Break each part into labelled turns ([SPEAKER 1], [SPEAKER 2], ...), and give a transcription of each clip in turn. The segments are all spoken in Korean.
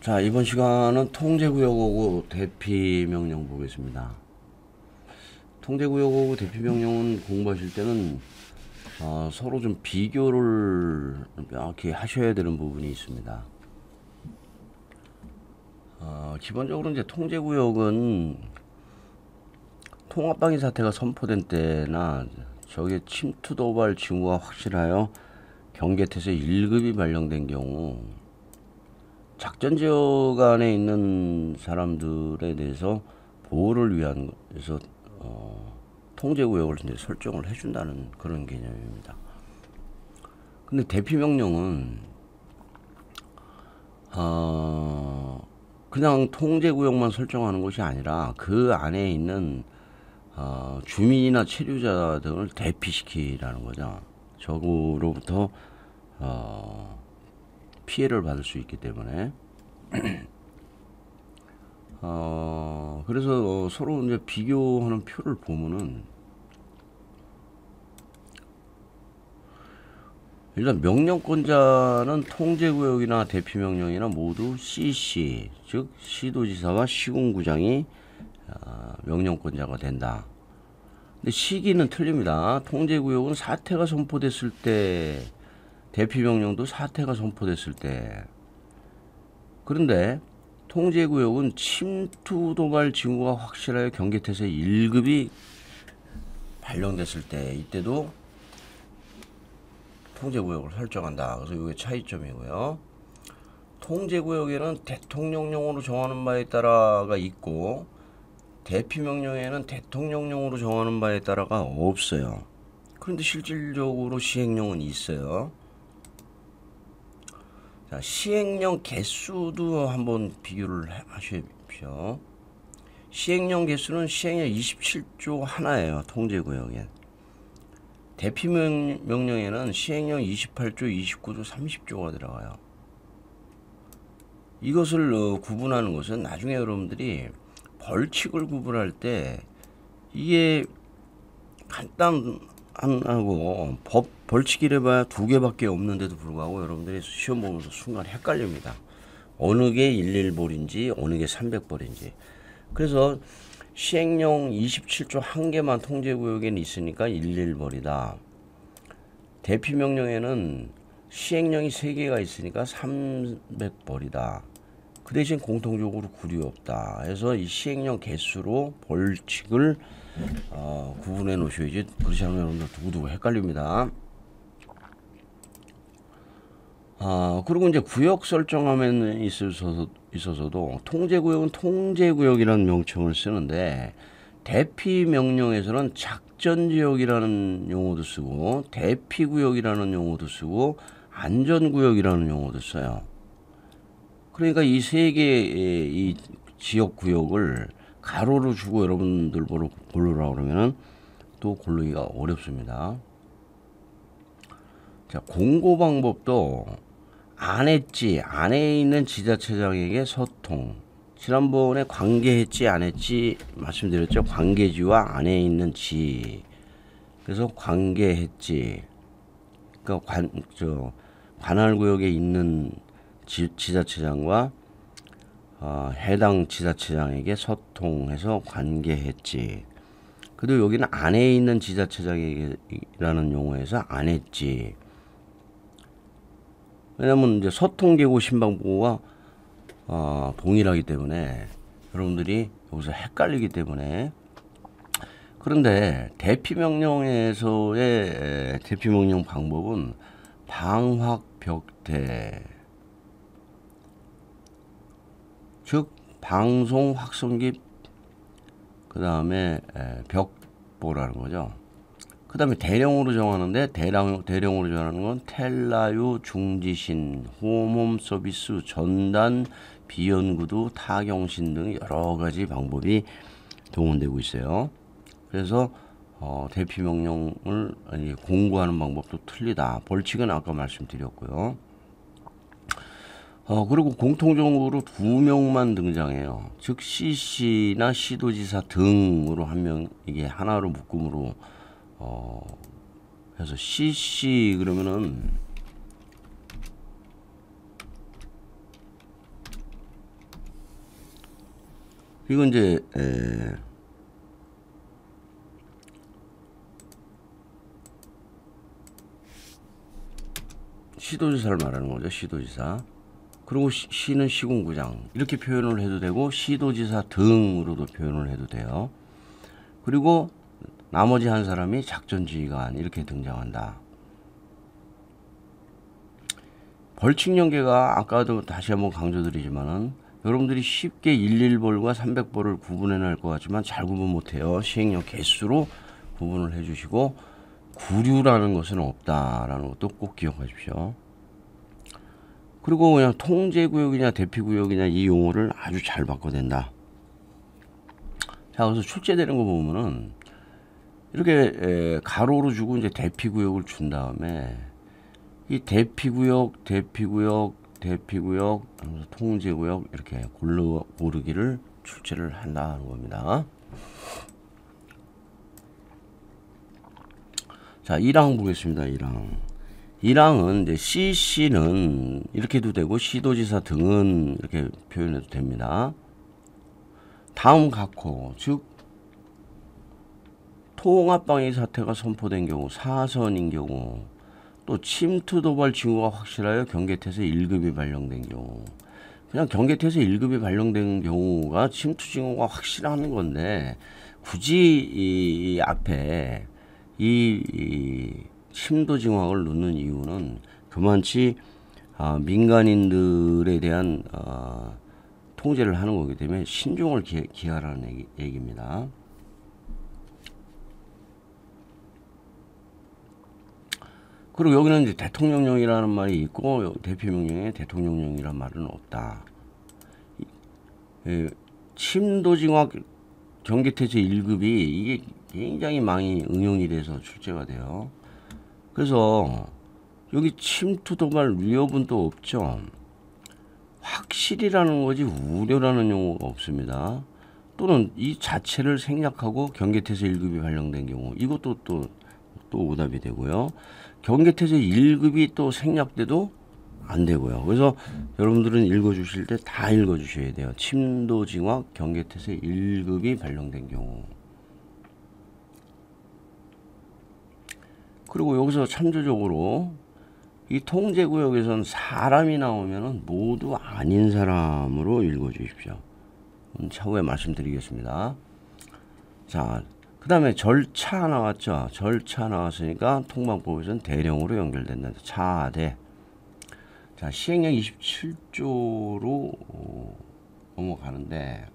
[SPEAKER 1] 자, 이번 시간은 통제구역하고 대피명령 보겠습니다. 통제구역하고 대피명령은 공부하실 때는 서로 좀 비교를 명확히 하셔야 되는 부분이 있습니다. 기본적으로 이제 통제구역은 통합방위 사태가 선포된 때나 적의 침투 도발 징후가 확실하여 경계태세 1급이 발령된 경우 작전 지역 안에 있는 사람들에 대해서 보호를 위한 해서 통제구역을 이제 설정을 해준다는 그런 개념입니다. 근데 대피명령은 그냥 통제구역만 설정하는 것이 아니라 그 안에 있는 주민이나 체류자 등을 대피시키라는 거죠. 적으로부터 피해를 받을 수 있기 때문에 그래서 서로 이제 비교하는 표를 보면은 일단 명령권자는 통제구역이나 대피명령이나 모두 CC 즉 시도지사와 시군구장이 명령권자가 된다. 근데 시기는 틀립니다. 통제구역은 사태가 선포됐을 때, 대피명령도 사태가 선포됐을 때. 그런데 통제구역은 침투 도발 징후가 확실하여 경계태세 1급이 발령됐을 때, 이때도 통제구역을 설정한다. 그래서 이게 차이점이고요. 통제구역에는 대통령령으로 정하는 바에 따라가 있고 대피명령에는 대통령령으로 정하는 바에 따라가 없어요. 그런데 실질적으로 시행령은 있어요. 자, 시행령 개수도 한번 비교를 하십시오. 시행령 개수는 시행령 27조 하나예요. 통제구역에. 대피명령에는 시행령 28조, 29조, 30조가 들어가요. 이것을 구분하는 것은 나중에 여러분들이 벌칙을 구분할 때 이게 간단하고 벌칙이래봐야 2개밖에 없는데도 불구하고 여러분들이 시험 보면서 순간 헷갈립니다. 어느 게 11벌인지 어느 게 300벌인지. 그래서 시행령 27조 1개만 통제구역에는 있으니까 11벌이다. 대피명령에는 시행령이 3개가 있으니까 300벌이다. 그 대신 공통적으로 굴이 없다. 해서 이 시행령 개수로 벌칙을 구분해 놓으셔야지. 그렇지 않으면 여러분들 두고두고 헷갈립니다. 그리고 이제 구역 설정함에 있어서도 통제구역은 통제구역이라는 명칭을 쓰는데 대피명령에서는 작전지역이라는 용어도 쓰고 대피구역이라는 용어도 쓰고 안전구역이라는 용어도 써요. 그러니까 이 세 개의 이 지역구역을 가로로 주고 여러분들 고르라고 그러면은 또 고르기가 어렵습니다. 자, 공고 방법도 안에 있는 지자체장에게 소통. 지난번에 관계했지 안 했지 말씀드렸죠. 관계지와 안에 있는 지. 그래서 관계했지. 그러니까 관할구역에 있는 지자체장과 해당 지자체장에게 소통해서 관계했지. 그리고 여기는 안에 있는 지자체장이라는 용어에서 안 했지. 왜냐면 이제 소통계고 신방보고가 동일하기 때문에 여러분들이 여기서 헷갈리기 때문에. 그런데 대피명령에서의 대피명령 방법은 방확벽대 즉 방송 확성기 그 다음에 벽보라는 거죠. 그 다음에 대령으로 정하는데 대령으로 정하는 건 텔라유, 중지신, 홈홈 서비스, 전단, 비연구도, 타경신 등 여러 가지 방법이 동원되고 있어요. 그래서 대피명령을 공고하는 방법도 틀리다. 벌칙은 아까 말씀드렸고요. 그리고 공통적으로 2명만 등장해요. 즉 CC나 시도지사 등으로 한 명, 이게 하나로 묶음으로 해서 CC 그러면은 이건 이제 시도지사를 말하는 거죠. 시도지사. 그리고 시는 시군구장 이렇게 표현을 해도 되고 시도지사 등으로도 표현을 해도 돼요. 그리고 나머지 한 사람이 작전지휘관 이렇게 등장한다. 벌칙연계가 아까도 다시 한번 강조드리지만은 여러분들이 쉽게 11벌과 300벌을 구분해낼 것 같지만 잘 구분 못해요. 시행령 개수로 구분을 해주시고 구류라는 것은 없다라는 것도 꼭 기억하십시오. 그리고 그냥 통제구역이냐 대피구역이냐 이 용어를 아주 잘 바꿔댄다. 자, 그래서 출제되는 거 보면은 이렇게 가로로 주고 이제 대피구역을 준 다음에 이 대피구역, 통제구역 이렇게 고르기를 출제를 한다는 겁니다. 자, 1항 보겠습니다. 1항은 이제 CC는 이렇게 해도 되고 시도지사 등은 이렇게 표현해도 됩니다. 다음 각호, 즉 통합방위 사태가 선포된 경우, 사선인 경우, 또 침투 도발 징후가 확실하여 경계태세 1급이 발령된 경우. 그냥 경계태세 1급이 발령된 경우가 침투 징후가 확실한 건데 굳이 이 앞에 이 침도 징후를 넣는 이유는 그만치 민간인들에 대한 통제를 하는 거기 때문에 신중을 기하라는 얘기입니다. 그리고 여기는 이제 대통령령이라는 말이 있고 대표명령에 대통령령이라는 말은 없다. 침도징화 경계태세 1급이 이게 굉장히 많이 응용이 돼서 출제가 돼요. 그래서 여기 침투 도발 위협은 또 없죠. 확실이라는 거지 우려라는 용어가 없습니다. 또는 이 자체를 생략하고 경계태세 1급이 발령된 경우 이것도 또 오답이 되고요. 경계태세 1급이 또 생략돼도 안 되고요. 그래서 여러분들은 읽어주실 때 다 읽어주셔야 돼요. 침도징화 경계태세 1급이 발령된 경우. 그리고 여기서 참조적으로 이 통제구역에선 사람이 나오면 모두 아닌 사람으로 읽어주십시오. 차후에 말씀드리겠습니다. 자, 그 다음에 절차 나왔죠. 절차 나왔으니까 통방법에서는 대령으로 연결된다. 차대. 자, 시행령 27조로 넘어가는데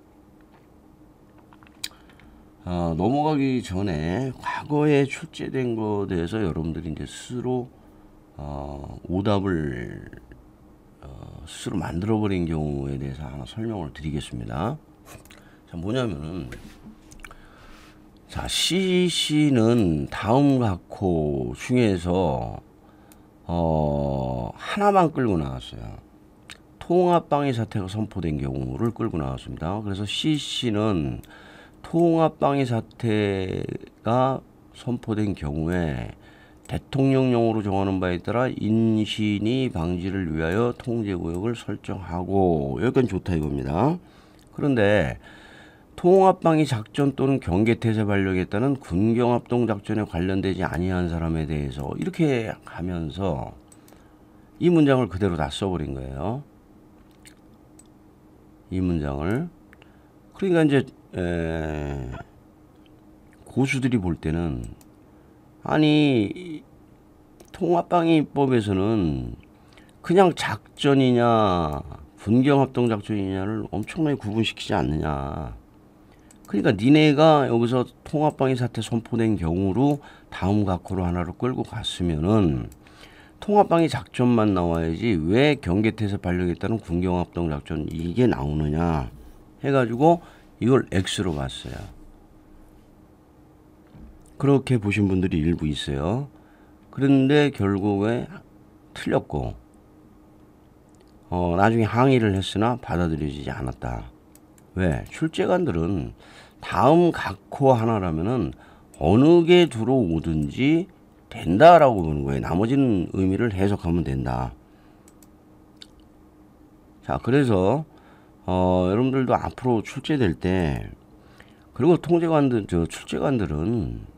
[SPEAKER 1] 넘어가기 전에 과거에 출제된 것에 대해서 여러분들이 이제 스스로 오답을 스스로 만들어버린 경우에 대해서 하나 설명을 드리겠습니다. 자, 뭐냐면은 자, CC는 다음 각호 중에서 하나만 끌고 나왔어요. 통합방위 사태가 선포된 경우를 끌고 나왔습니다. 그래서 CC는 통합방위 사태가 선포된 경우에 대통령령으로 정하는 바에 따라 인신이 방지를 위하여 통제구역을 설정하고 여기까지 좋다 이겁니다. 그런데 통합방위 작전 또는 경계태세 발령에 따른 군경합동작전에 관련되지 아니한 사람에 대해서 이렇게 하면서 이 문장을 그대로 다 써버린 거예요. 이 문장을. 그러니까 이제 고수들이 볼 때는 아니 통합방위법에서는 그냥 작전이냐 군경합동작전이냐를 엄청나게 구분시키지 않느냐. 그러니까 니네가 여기서 통합방위 사태 선포된 경우로 다음 각호로 하나로 끌고 갔으면은 통합방위 작전만 나와야지 왜 경계태세 발령에 따른 군경합동작전 이게 나오느냐 해가지고 이걸 X로 봤어요. 그렇게 보신 분들이 일부 있어요. 그런데 결국에 틀렸고 나중에 항의를 했으나 받아들여지지 않았다. 왜? 출제관들은 다음 각호 하나라면은 어느 게 들어오든지 된다라고 보는 거예요. 나머지는 의미를 해석하면 된다. 자, 그래서 여러분들도 앞으로 출제될 때, 그리고 통제관들, 출제관들은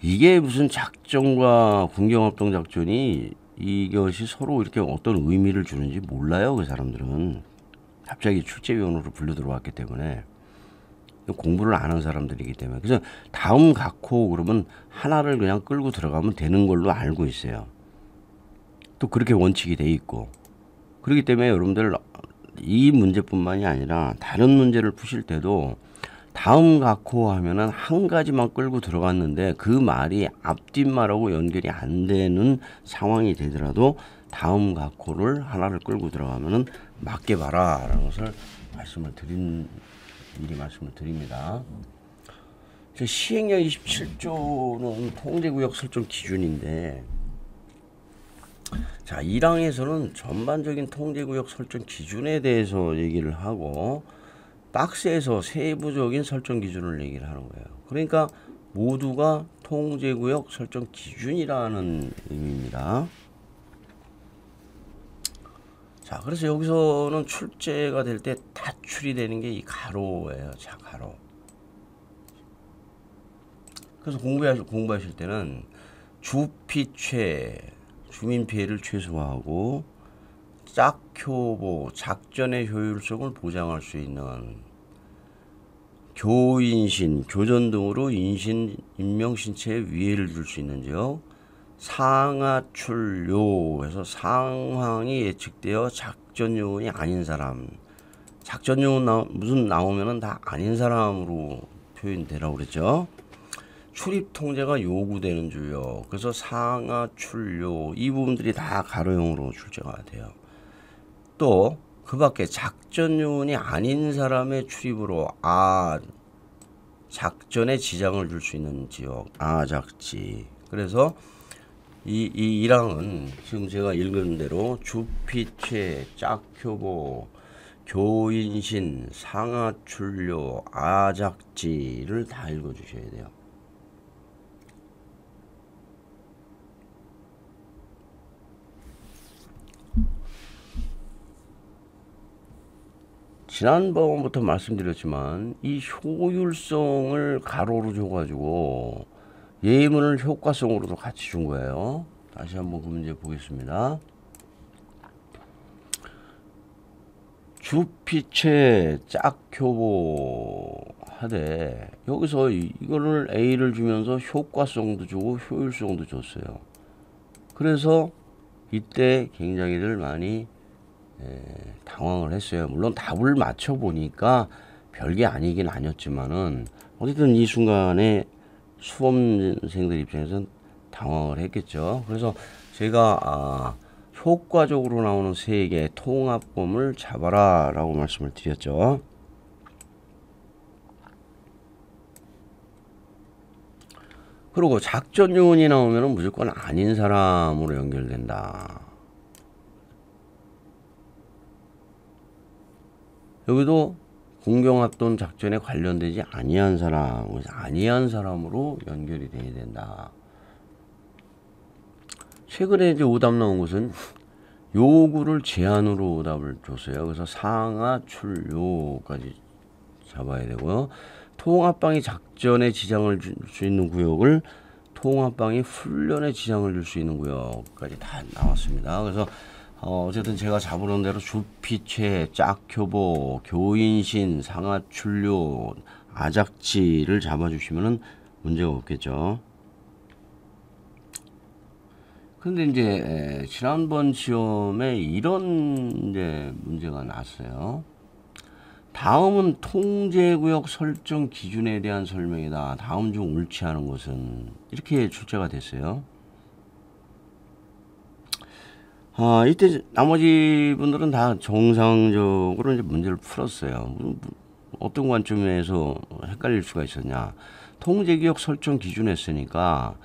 [SPEAKER 1] 이게 무슨 작전과 군경합동 작전이 이것이 서로 이렇게 어떤 의미를 주는지 몰라요. 그 사람들은 갑자기 출제위원으로 불려 들어왔기 때문에, 공부를 안 한 사람들이기 때문에. 그래서 다음 각호 그러면 하나를 그냥 끌고 들어가면 되는 걸로 알고 있어요. 또 그렇게 원칙이 돼 있고. 그렇기 때문에 여러분들 이 문제뿐만이 아니라 다른 문제를 푸실 때도 다음 각호 하면은 한 가지만 끌고 들어갔는데 그 말이 앞뒷말하고 연결이 안 되는 상황이 되더라도 다음 각호를 하나를 끌고 들어가면은 맞게 봐라 라는 것을 미리 말씀을 드립니다. 시행령 27조는 통제구역 설정 기준인데, 자, 1항에서는 전반적인 통제구역 설정 기준에 대해서 얘기를 하고, 박스에서 세부적인 설정 기준을 얘기를 하는 거예요. 그러니까 모두가 통제구역 설정 기준이라는 의미입니다. 자, 그래서 여기서는 출제가 될 때 다출이 되는 게 이 가로예요. 자, 가로. 그래서 공부하실 때는 주피최, 주민 피해를 최소화하고 짝효보, 작전의 효율성을 보장할 수 있는 교인신, 교전 등으로 인명신체에 위해를 줄 수 있는지요. 상하출료에서 상황이 예측되어 작전 요원이 아닌 사람, 작전 요원 무슨 나오면은 다 아닌 사람으로 표현되라고 그랬죠. 출입 통제가 요구되는 주요. 그래서 상하출료 이 부분들이 다 가로형으로 출제가 돼요. 또 그 밖에 작전 요원이 아닌 사람의 출입으로 작전에 지장을 줄 수 있는 지역 아작지. 그래서 이 1항은 지금 제가 읽은 대로 주피최, 짝효보, 교인신, 상하출료, 아작지를 다 읽어주셔야 돼요. 지난번부터 말씀드렸지만 이 효율성을 가로로 줘가지고 예문을 효과성으로도 같이 준 거예요. 다시 한번 그 문제 보겠습니다. 주피최 짝효보 하되 여기서 이거를 A를 주면서 효과성도 주고 효율성도 줬어요. 그래서 이때 굉장히들 많이 당황을 했어요. 물론 답을 맞춰보니까 별게 아니긴 아니었지만은 어쨌든 이 순간에 수험생들 입장에서는 당황을 했겠죠. 그래서 제가 효과적으로 나오는 세 개의 통합범을 잡아라 라고 말씀을 드렸죠. 그리고 작전 요원이 나오면 무조건 아닌 사람으로 연결된다. 여기도 공경합동 작전에 관련되지 아니한 사람으로 연결이 돼야 된다. 최근에 이제 오답 나온 것은 요구를 제한으로 오답을 줬어요. 그래서 상하출요까지 잡아야 되고요. 통합방이 작전에 지장을 줄 수 있는 구역을 통합방이 훈련에 지장을 줄 수 있는 구역까지 다 나왔습니다. 그래서 어쨌든 제가 잡으는 대로 주피최, 짝효보, 교인신, 상하출료, 아작지를 잡아주시면은 문제가 없겠죠. 근데 이제 지난번 시험에 이런 문제가 났어요. 다음은 통제구역 설정 기준에 대한 설명이다. 다음 중 옳지 않은 것은 이렇게 출제가 됐어요. 이때 나머지 분들은 다 정상적으로 이제 문제를 풀었어요. 어떤 관점에서 헷갈릴 수가 있었냐. 통제구역 설정 기준 했으니까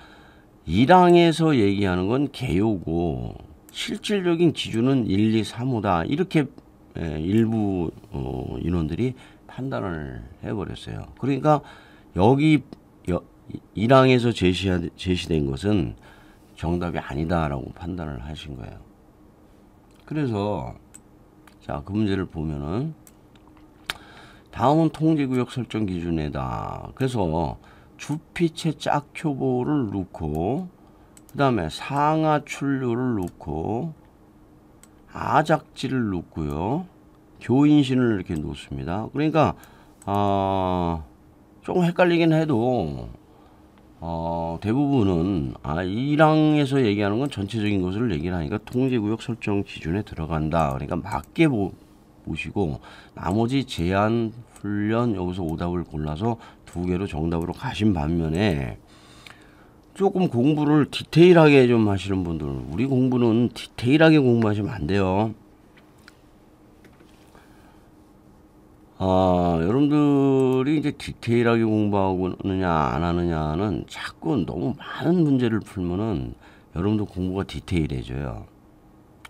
[SPEAKER 1] 1항에서 얘기하는 건 개요고 실질적인 기준은 1, 2, 3호다. 이렇게 일부 인원들이 판단을 해버렸어요. 그러니까 여기 1항에서 제시된 것은 정답이 아니다라고 판단을 하신 거예요. 그래서 자, 그 문제를 보면은 다음은 통제구역 설정 기준에다. 그래서 주피체 짝효보를 넣고 그 다음에 상하출류를 넣고 아작지를 넣고요. 교인신을 이렇게 놓습니다. 그러니까 조금 헷갈리긴 해도 대부분은 1항에서 얘기하는 건 전체적인 것을 얘기를 하니까 통제구역 설정 기준에 들어간다. 그러니까 맞게 보시고 나머지 제한, 훈련 여기서 오답을 골라서 2개로 정답으로 가신 반면에 조금 공부를 디테일하게 좀 하시는 분들, 우리 공부는 디테일하게 공부하시면 안 돼요. 여러분들이 이제 디테일하게 공부하느냐 안 하느냐는 자꾸 너무 많은 문제를 풀면은 여러분도 공부가 디테일해져요.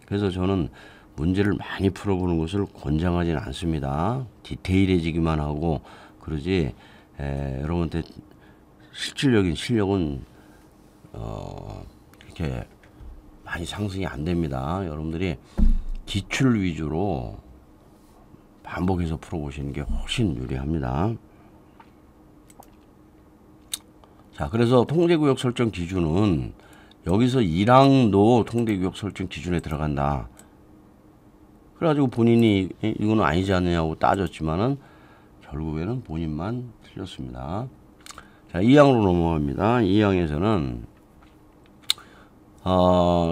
[SPEAKER 1] 그래서 저는 문제를 많이 풀어보는 것을 권장하지는 않습니다. 디테일해지기만 하고 그러지 여러분한테 실질적인 실력은 이렇게 많이 상승이 안 됩니다. 여러분들이 기출 위주로 반복해서 풀어보시는 게 훨씬 유리합니다. 자, 그래서 통제구역 설정 기준은 여기서 1항도 통제구역 설정 기준에 들어간다. 그래가지고 본인이 이거는 아니지 않느냐고 따졌지만은 결국에는 본인만 틀렸습니다. 자, 2항으로 넘어갑니다. 2항에서는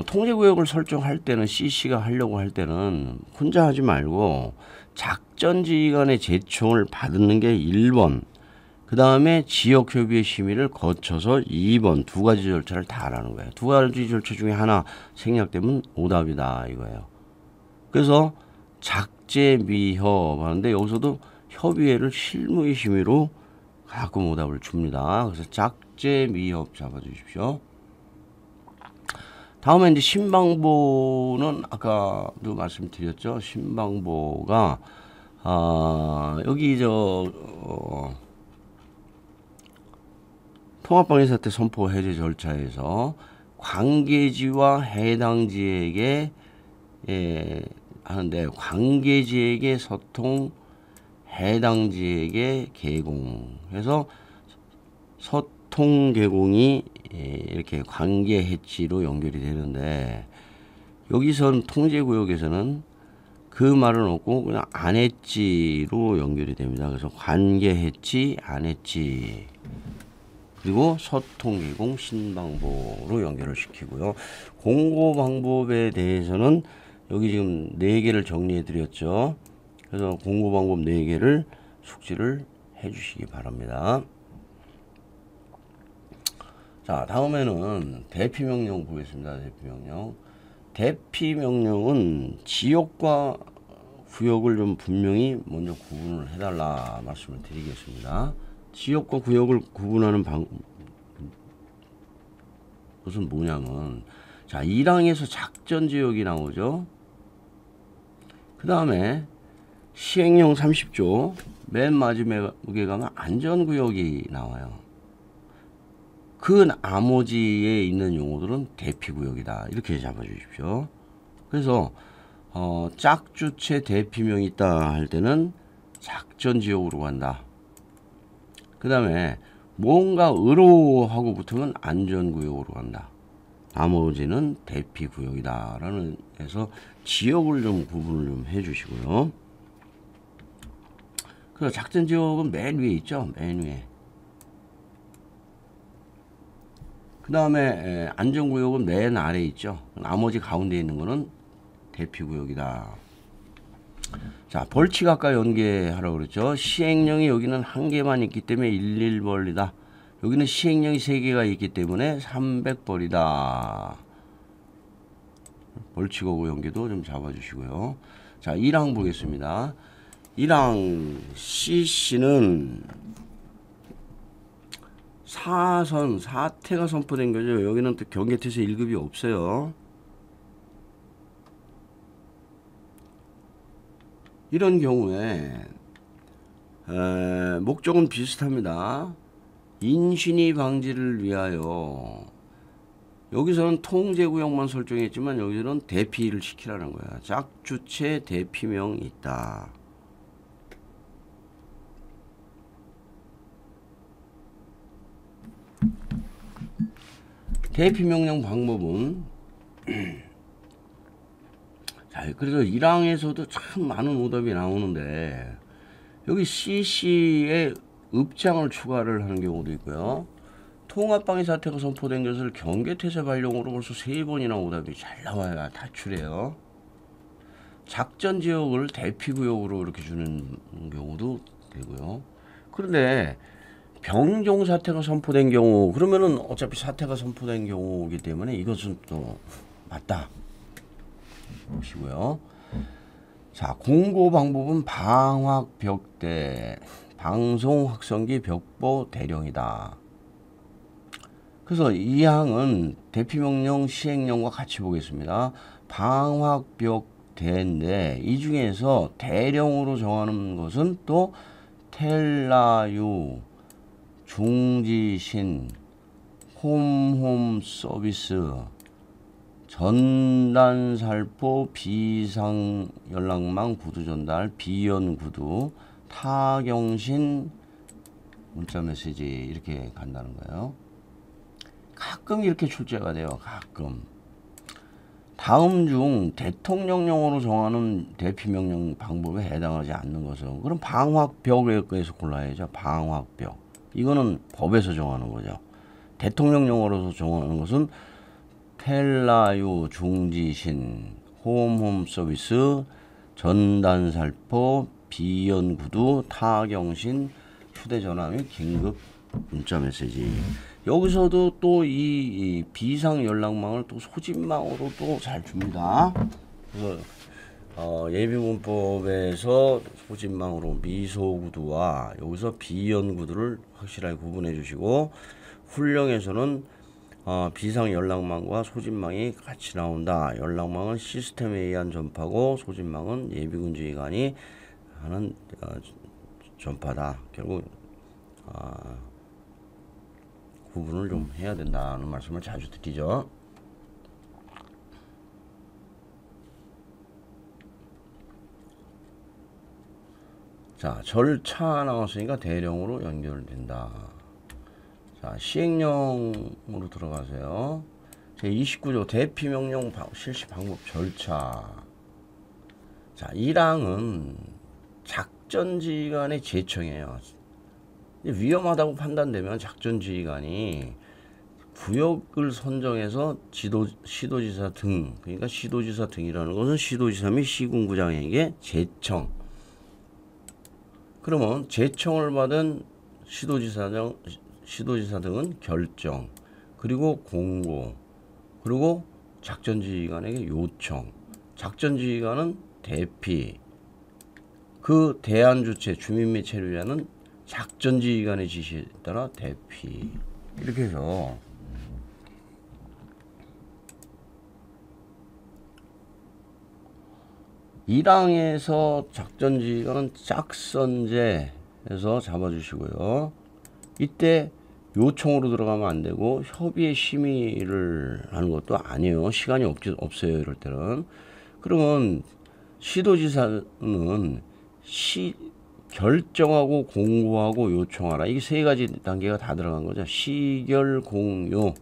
[SPEAKER 1] 통제구역을 설정할 때는 CC가 하려고 할 때는 혼자 하지 말고 작전지휘관의 제청을 받는 게 1번, 그 다음에 지역협의회 심의를 거쳐서 2번 2가지 절차를 다 하라는 거예요. 2가지 절차 중에 하나 생략되면 오답이다 이거예요. 그래서 작제미협 하는데 여기서도 협의회를 실무의 심의로 가끔 오답을 줍니다. 그래서 작제미협 잡아주십시오. 다음에 이제 신방보는 아까도 말씀드렸죠. 신방보가 여기 통합방위사태 선포 해제 절차에서 관계지와 해당지에게 하는데 관계지에게 소통, 해당지에게 개공해서 소통 개공이 이렇게 관계 해지로 연결이 되는데 여기선 통제구역에서는 그 말은 없고 그냥 안 했지로 연결이 됩니다. 그래서 관계 했지, 안 했지. 그리고 소통 개공 신방보로 연결을 시키고요. 공고 방법에 대해서는 여기 지금 4개를 정리해 드렸죠. 그래서 공고 방법 4개를 숙지를 해 주시기 바랍니다. 자, 다음에는 대피명령 보겠습니다. 대피명령. 대피명령은 지역과 구역을 좀 분명히 먼저 구분을 해달라 말씀을 드리겠습니다. 지역과 구역을 구분하는 것은 뭐냐면, 자, 1항에서 작전지역이 나오죠. 그 다음에 시행령 30조 맨 마지막에 가면 안전구역이 나와요. 그 나머지에 있는 용어들은 대피구역이다. 이렇게 잡아주십시오. 그래서 짝주체 대피명이 있다 할 때는 작전지역으로 간다. 그 다음에 뭔가 의로하고 붙으면 안전구역으로 간다. 나머지는 대피구역이다 라는 해서 지역을 좀 구분을 좀 해주시고요. 그래서 작전지역은 맨 위에 있죠. 맨 위에. 그 다음에 안전구역은 맨 아래에 있죠. 나머지 가운데 있는 거는 대피구역이다. 자, 벌칙 아까 연계하라고 그랬죠. 시행령이 여기는 1개만 있기 때문에 11벌이다. 여기는 시행령이 3개가 있기 때문에 300벌이다. 벌칙하고 연계도 좀 잡아주시고요. 자, 1항 보겠습니다. 1항 CC는 사태가 선포된 거죠. 여기는 또 경계태세 1급이 없어요. 이런 경우에 목적은 비슷합니다. 인신이 방지를 위하여 여기서는 통제구역만 설정했지만 여기서는 대피를 시키라는 거야. 짝주체 대피명이 있다. 대피명령 방법은 자, 그래서 1항에서도 참 많은 오답이 나오는데 여기 CC에 읍장을 추가를 하는 경우도 있고요. 통합방위 사태가 선포된 것을 경계태세 발령으로 벌써 3번이나 오답이 잘 나와요. 다출해요. 작전지역을 대피구역으로 이렇게 주는 경우도 되고요. 그런데 병종 사태가 선포된 경우 그러면은 어차피 사태가 선포된 경우이기 때문에 이것은 또 맞다 보시고요. 자, 공고 방법은 방확벽대 방송 확성기 벽보 대령이다. 그래서 이 항은 대피명령 시행령과 같이 보겠습니다. 방확벽대인데 이 중에서 대령으로 정하는 것은 또 텔라유, 중지신, 홈홈 서비스, 전단살포, 비상연락망 구두전달, 비연구두, 타경신, 문자메시지 이렇게 간다는 거예요. 가끔 이렇게 출제가 돼요. 가끔. 다음 중 대통령령으로 정하는 대피명령 방법에 해당하지 않는 것은 그럼 방확벽에서 골라야죠. 방확벽. 이거는 법에서 정하는 거죠. 대통령령으로 정하는 것은 텔라유, 중지신, 홈홈 서비스, 전단살포, 비연구두, 타경신, 휴대전화 및 긴급 문자메시지. 여기서도 또 이 비상연락망을 또 소집망으로 또 잘 줍니다. 그래서 예비문법에서 소집망으로 미소구두와 여기서 비연구두를 확실하게 구분해 주시고 훈령에서는 비상연락망과 소집망이 같이 나온다. 연락망은 시스템에 의한 전파고 소집망은 예비군지휘관이 하는 전파다. 결국 구분을 좀 해야 된다는 말씀을 자주 드리죠. 자, 절차 나왔으니까 대령으로 연결된다. 자, 시행령으로 들어가세요. 제29조 대피명령 실시 방법 절차. 자, 1항은 작전지휘관의 제청이에요. 위험하다고 판단되면 작전지휘관이 구역을 선정해서 시도지사 등, 그러니까 시도지사 등이라는 것은 시도지사 및 시군구장에게 제청. 그러면 제청을 받은 시도지사 등은 결정, 그리고 공고, 그리고 작전지휘관에게 요청. 작전지휘관은 대피, 그 대안주체 주민 및 체류자는 작전지휘관의 지시에 따라 대피. 이렇게 해서 일항에서 작전지휘관은 짝선제해서 잡아주시고요. 이때 요청으로 들어가면 안 되고 협의의 심의를 하는 것도 아니에요. 시간이 없어요. 이럴 때는. 그러면 시도지사는 결정하고 공고하고 요청하라. 이게 세 가지 단계가 다 들어간 거죠. 시결, 공요.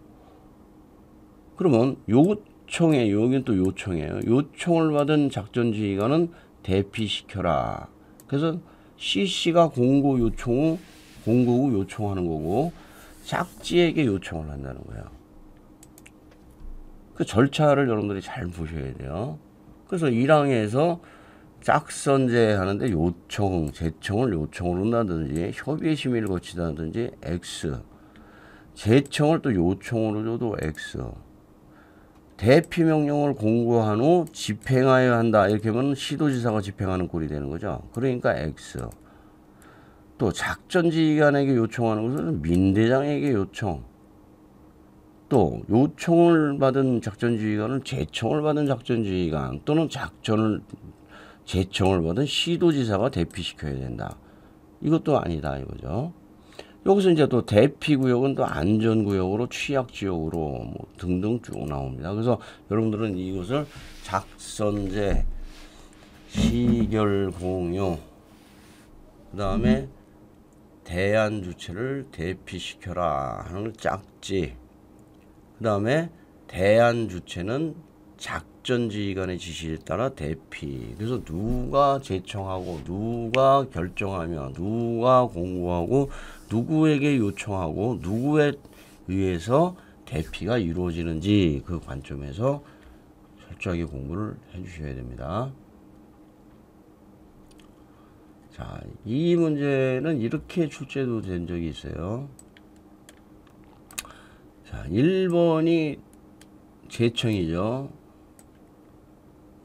[SPEAKER 1] 그러면 요청이에요. 여기는 또 요청이에요. 요청을 받은 작전지휘관은 대피시켜라. 그래서 CC가 공고 요청 후 공고 후 요청하는 거고 짝지에게 요청을 한다는 거예요. 그 절차를 여러분들이 잘 보셔야 돼요. 그래서 1항에서 짝선제 하는데 요청, 제청을 요청으로 한다든지 협의의 심의를 거치다든지 X, 제청을 또 요청으로 줘도 X, 대피명령을 공고한 후 집행하여야 한다. 이렇게 하면 시도지사가 집행하는 꼴이 되는 거죠. 그러니까 X. 또 작전지휘관에게 요청하는 것은 민대장에게 요청. 또 요청을 받은 작전지휘관은 제청을 받은 작전지휘관 또는 제청을 받은 시도지사가 대피시켜야 된다. 이것도 아니다 이거죠. 여기서 이제 또 대피구역은 또 안전구역으로 취약지역으로 뭐 등등 쭉 나옵니다. 그래서 여러분들은 이것을 작선제, 시결공유, 그 다음에 대안주체를 대피시켜라 하는 짝지, 그 다음에 대안주체는 작전지휘관의 지시에 따라 대피. 그래서 누가 제청하고 누가 결정하며 누가 공고하고 누구에게 요청하고 누구에 의해서 대피가 이루어지는지 그 관점에서 철저하게 공부를 해주셔야 됩니다. 자, 이 문제는 이렇게 출제도 된 적이 있어요. 자, 1번이 제청이죠.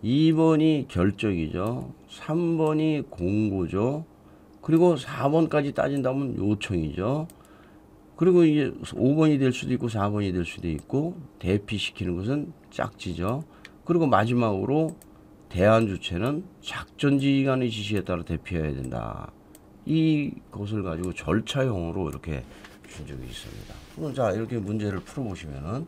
[SPEAKER 1] 2번이 결정이죠. 3번이 공고죠. 그리고 4번까지 따진다면 요청이죠. 그리고 이제 5번이 될 수도 있고 4번이 될 수도 있고 대피시키는 것은 짝지죠. 그리고 마지막으로 대안주체는 작전지휘관의 지시에 따라 대피해야 된다. 이것을 가지고 절차형으로 이렇게 준 적이 있습니다. 그럼 자, 이렇게 문제를 풀어보시면은,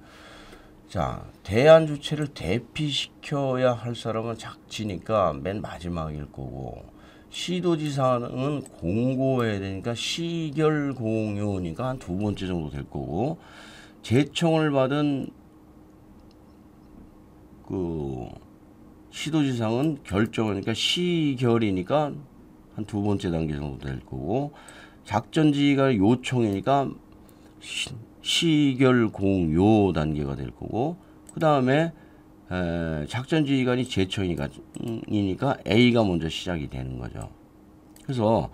[SPEAKER 1] 자, 대안주체를 대피시켜야 할 사람은 작지니까 맨 마지막일 거고, 시도지사는 공고해야 되니까 시결공유니까 한 두 번째 정도 될 거고, 제청을 받은 그 시도지사는 결정하니까 시결이니까 한 두 번째 단계 정도 될 거고, 작전지휘가 요청이니까 시결공요 단계가 될 거고, 그 다음에 작전지휘관이 제청이니까 A가 먼저 시작이 되는 거죠. 그래서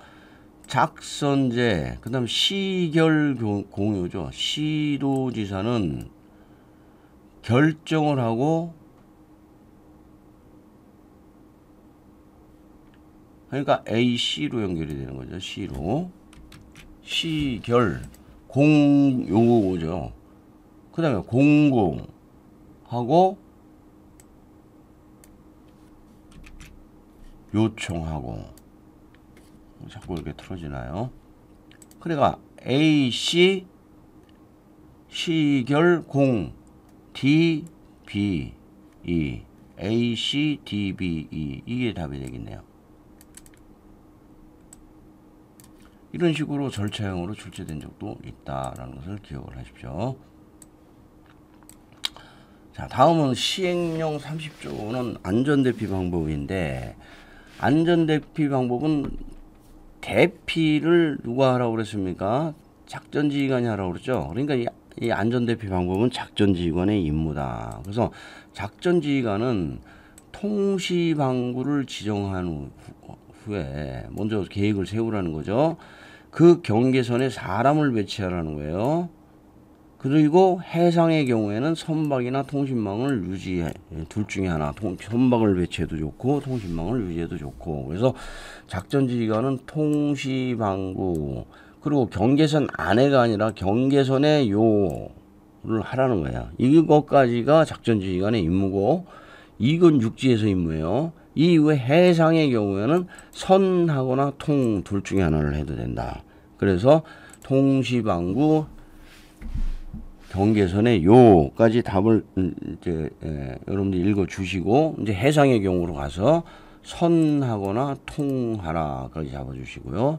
[SPEAKER 1] 작선제, 그 다음 시결공요죠. 시도지사는 결정을 하고, 그러니까 AC로 연결이 되는 거죠. C로. 시결, 공요죠. 그 다음에 공고하고 요청하고. 자꾸 이렇게 틀어지나요? 그러니까 AC 시결 공 DBE AC DBE 이게 답이 되겠네요. 이런 식으로 절차형으로 출제된 적도 있다라는 것을 기억을 하십시오. 자, 다음은 시행령 30조는 안전대피 방법인데, 안전대피 방법은 대피를 누가 하라고 그랬습니까? 작전지휘관이 하라고 그랬죠. 그러니까 이 안전대피 방법은 작전지휘관의 임무다. 그래서 작전지휘관은 통시방구를 지정한 후에 먼저 계획을 세우라는 거죠. 그 경계선에 사람을 배치하라는 거예요. 그리고 해상의 경우에는 선박이나 통신망을 유지해, 둘 중에 하나, 선박을 배치해도 좋고 통신망을 유지해도 좋고. 그래서 작전지휘관은 통시방구, 그리고 경계선 안에가 아니라 경계선의 요를 하라는 거예요. 이것까지가 작전지휘관의 임무고, 이건 육지에서 임무예요. 이 이후에 해상의 경우에는 선하거나 통 둘 중에 하나를 해도 된다. 그래서 통시방구, 경계선의 요까지 답을 이제 여러분들 읽어 주시고, 이제 해상의 경우로 가서 선하거나 통하라까지 잡아 주시고요.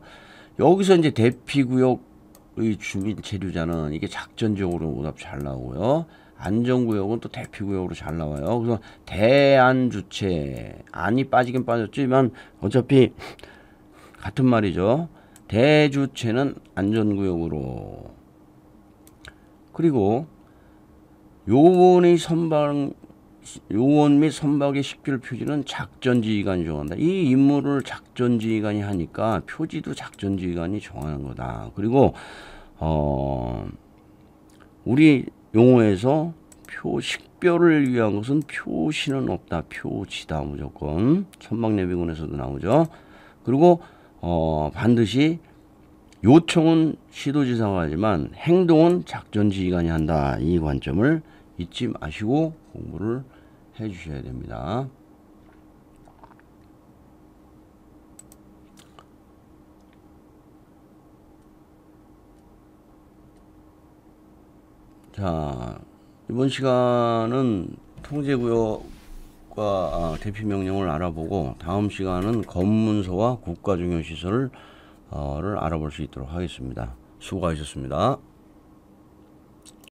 [SPEAKER 1] 여기서 이제 대피구역의 주민 체류자는 이게 작전적으로 오답 잘 나오고요. 안전구역은 또 대피구역으로 잘 나와요. 그래서 대안주체, 안이 빠지긴 빠졌지만 어차피 같은 말이죠. 대주체는 안전구역으로, 그리고 요원 및 선박의 식별 표지는 작전지휘관이 정한다. 이 임무를 작전지휘관이 하니까 표지도 작전지휘관이 정하는 거다. 그리고 우리 용어에서 식별을 위한 것은 표시는 없다. 표지다. 무조건 선박내비군에서도 나오죠. 그리고 반드시 요청은 시도지사가 하지만 행동은 작전지휘관이 한다. 이 관점을 잊지 마시고 공부를 해 주셔야 됩니다. 자, 이번 시간은 통제구역과 대피 명령을 알아보고 다음 시간은 검문소와 국가중요시설을 알아볼 수 있도록 하겠습니다. 수고하셨습니다.